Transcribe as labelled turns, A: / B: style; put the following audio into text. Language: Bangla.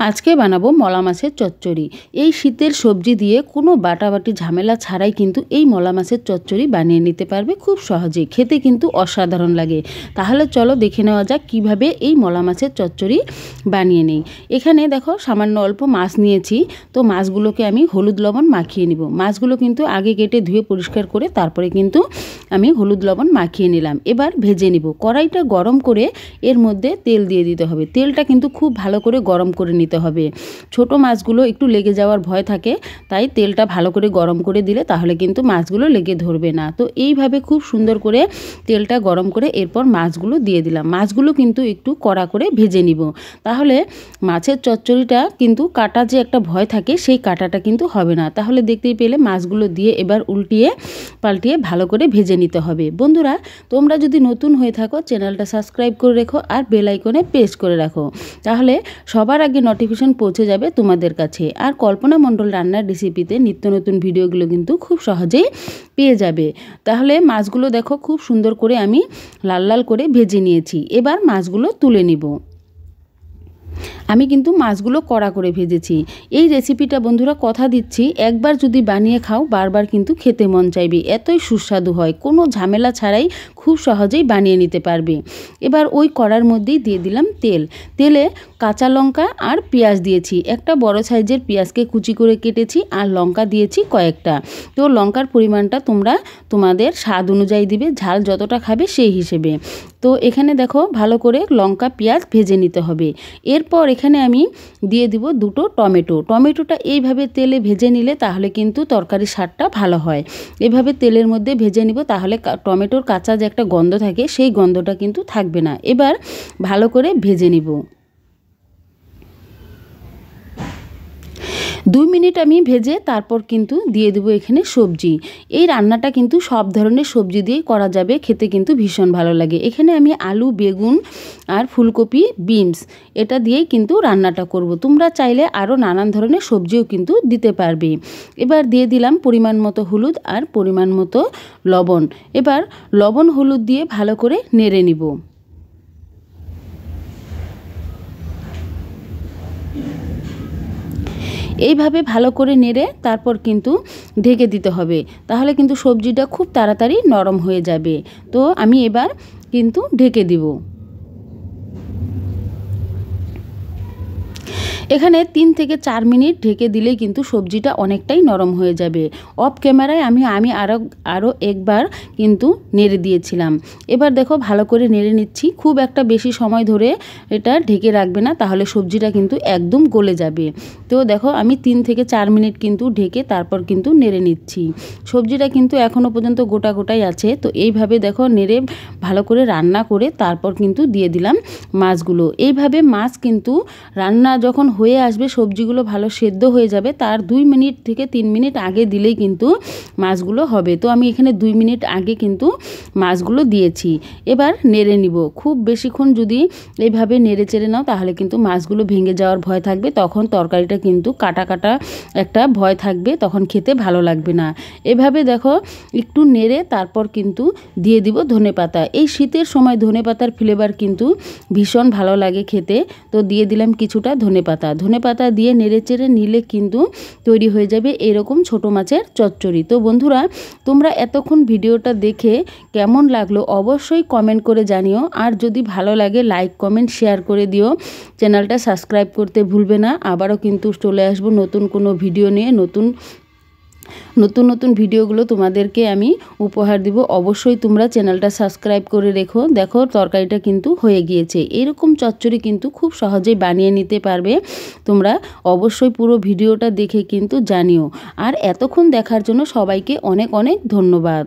A: আজকে বানাবো মলা মাছের চচ্চড়ি। এই শীতের সবজি দিয়ে কোনো বাটাবাটি ঝামেলা ছাড়াই কিন্তু এই মলা মাছের চচ্চড়ি বানিয়ে নিতে পারবে খুব সহজেই। খেতে কিন্তু অসাধারণ লাগে। তাহলে চলো দেখে নেওয়া যাক কিভাবে এই মলা মাছের চচ্চড়ি বানিয়ে নেই। এখানে দেখো সামান্য অল্প মাছ নিয়েছি। তো মাছগুলোকে আমি হলুদ লবণ মাখিয়ে নিব। মাছগুলো কিন্তু আগে কেটে ধুয়ে পরিষ্কার করে তারপরে কিন্তু আমি হলুদ লবণ মাখিয়ে নিলাম। এবার ভেজে নিব। কড়াইটা গরম করে এর মধ্যে তেল দিয়ে দিতে হবে। তেলটা কিন্তু খুব ভালো করে গরম করে নিতে হবে। ছোট মাছগুলো একটু লেগে যাওয়ার ভয় থাকে, তাই তেলটা ভালো করে গরম করে দিলে তাহলে কিন্তু মাছগুলো লেগে ধরবে না। তো এইভাবে খুব সুন্দর করে তেলটা গরম করে এরপর মাছগুলো দিয়ে দিলাম। মাছগুলো কিন্তু একটু কড়া করে ভেজে নিব। তাহলে মাছের চচ্চড়িটা কিন্তু কাটা যে একটা ভয় থাকে সেই কাটাটা কিন্তু হবে না। তাহলে দেখতেই পেলে মাছগুলো দিয়ে এবার উল্টিয়ে পাল্টিয়ে ভালো করে ভেজে নিতে হবে। বন্ধুরা, তোমরা যদি নতুন হয়ে থাকো চ্যানেলটা সাবস্ক্রাইব করে রেখো আর বেল আইকনে প্রেস করে রাখো, তাহলে সবার আগে নোটিফিকেশন পৌঁছে যাবে তোমাদের কাছে। আর কল্পনা মণ্ডল রান্নার রেসিপিতে নিত্য নতুন ভিডিওগুলো কিন্তু খুব সহজেই পেয়ে যাবে। তাহলে মাছগুলো দেখো খুব সুন্দর করে আমি লাল লাল করে ভেজে নিয়েছি। এবার মাছগুলো তুলে নিব। আমি কিন্তু মাছগুলো কড়া করে ভেজেছি। এই রেসিপিটা বন্ধুরা কথা দিচ্ছি, একবার যদি বানিয়ে খাও বারবার কিন্তু খেতে মন চাইবে। এতই সুস্বাদু হয়, কোনো ঝামেলা ছাড়াই খুব সহজেই বানিয়ে নিতে পারবে। এবার ওই কড়ার মধ্যেই দিয়ে দিলাম তেল। তেলে কাঁচা লঙ্কা আর পেঁয়াজ দিয়েছি। একটা বড় সাইজের পেঁয়াজকে কুচি করে কেটেছি আর লঙ্কা দিয়েছি কয়েকটা। তো লঙ্কার পরিমাণটা তোমরা তোমাদের স্বাদ অনুযায়ী দিবে, ঝাল যতটা খাবে সেই হিসেবে। তো এখানে দেখো ভালো করে লঙ্কা পেঁয়াজ ভেজে নিতে হবে। এরপর এখানে আমি দিয়ে দিব দুটো টমেটো। টমেটোটা এইভাবে তেলে ভেজে নিলে তাহলে কিন্তু তরকারির স্বাদটা ভালো হয়। এভাবে তেলের মধ্যে ভেজে নিব, তাহলে টমেটোর কাঁচা যে একটা গন্ধ থাকে সেই গন্ধটা কিন্তু থাকবে না। এবার ভালো করে ভেজে নিব। 2 মিনিট আমি ভেজে তারপর কিন্তু দিয়ে দেবো এখানে সবজি। এই রান্নাটা কিন্তু সব ধরনের সবজি দিয়ে করা যাবে, খেতে কিন্তু ভীষণ ভালো লাগে। এখানে আমি আলু, বেগুন আর ফুলকপি, বিনস এটা দিয়েই কিন্তু রান্নাটা করব। তোমরা চাইলে আরও নানান ধরনের সবজিও কিন্তু দিতে পারবে। এবার দিয়ে দিলাম পরিমাণ মতো হলুদ আর পরিমাণ মতো লবণ। এবার লবণ হলুদ দিয়ে ভালো করে নেড়ে নিব। এইভাবে ভালো করে নেড়ে তারপর কিন্তু ঢেকে দিতে হবে, তাহলে কিন্তু সবজিটা খুব তাড়াতাড়ি নরম হয়ে যাবে। তো আমি এবার কিন্তু ঢেকে দিব। এখানে 3 থেকে 4 মিনিট ঢেকে দিলেই কিন্তু সবজিটা অনেকটাই নরম হয়ে যাবে। অফ ক্যামেরায় আমি আরও একবার কিন্তু নেড়ে দিয়েছিলাম। এবার দেখো ভালো করে নেড়ে নিচ্ছি। খুব একটা বেশি সময় ধরে এটা ঢেকে রাখবে না, তাহলে সবজিটা কিন্তু একদম গলে যাবে। তো দেখো আমি 3 থেকে 4 মিনিট কিন্তু ঢেকে তারপর কিন্তু নেড়ে নিচ্ছি। সবজিটা কিন্তু এখনও পর্যন্ত গোটা গোটাই আছে। তো এইভাবে দেখো নেড়ে ভালো করে রান্না করে তারপর কিন্তু দিয়ে দিলাম মাছগুলো। এইভাবে মাছ কিন্তু রান্না যখন হয়ে আসবে, সবজিগুলো ভালো সেদ্ধ হয়ে যাবে, তার 2 মিনিট থেকে 3 মিনিট আগে দিলেই কিন্তু মাছগুলো হবে। তো আমি এখানে 2 মিনিট আগে কিন্তু মাছগুলো দিয়েছি। এবার নেড়ে নিব। খুব বেশিক্ষণ যদি এইভাবে নেড়ে চেড়ে নাও তাহলে কিন্তু মাছগুলো ভেঙে যাওয়ার ভয় থাকবে, তখন তরকারিটা কিন্তু কাটা কাটা একটা ভয় থাকবে, তখন খেতে ভালো লাগবে না। এভাবে দেখো একটু নেড়ে তারপর কিন্তু দিয়ে দিব ধনেপাতা। এই শীতের সময় ধনেপাতার ফ্লেভার কিন্তু ভীষণ ভালো লাগে খেতে। তো দিয়ে দিলাম কিছুটা ধনেপাতা দিয়ে নেড়ে চেড়ে নিলে কিন্তু তৈরি হয়ে যাবে এরকম ছোট মাছের চচ্চড়ি। তো বন্ধুরা, তোমরা এতক্ষণ ভিডিওটা দেখে কেমন লাগলো অবশ্যই কমেন্ট করে জানিও। আর যদি ভালো লাগে লাইক, কমেন্ট, শেয়ার করে দিও। চ্যানেলটা সাবস্ক্রাইব করতে ভুলবে না। আবারও কিন্তু চলে আসবো নতুন কোনো ভিডিও নিয়ে। নতুন নতুন ভিডিওগুলো তোমাদেরকে আমি উপহার দিব। অবশ্যই তোমরা চ্যানেলটা সাবস্ক্রাইব করে রেখো। দেখো তরকারিটা কিন্তু হয়ে গিয়েছে। এরকম চচ্চড়ি কিন্তু খুব সহজেই বানিয়ে নিতে পারবে। তোমরা অবশ্যই পুরো ভিডিওটা দেখে কিন্তু জানিও। আর এতক্ষণ দেখার জন্য সবাইকে অনেক অনেক ধন্যবাদ।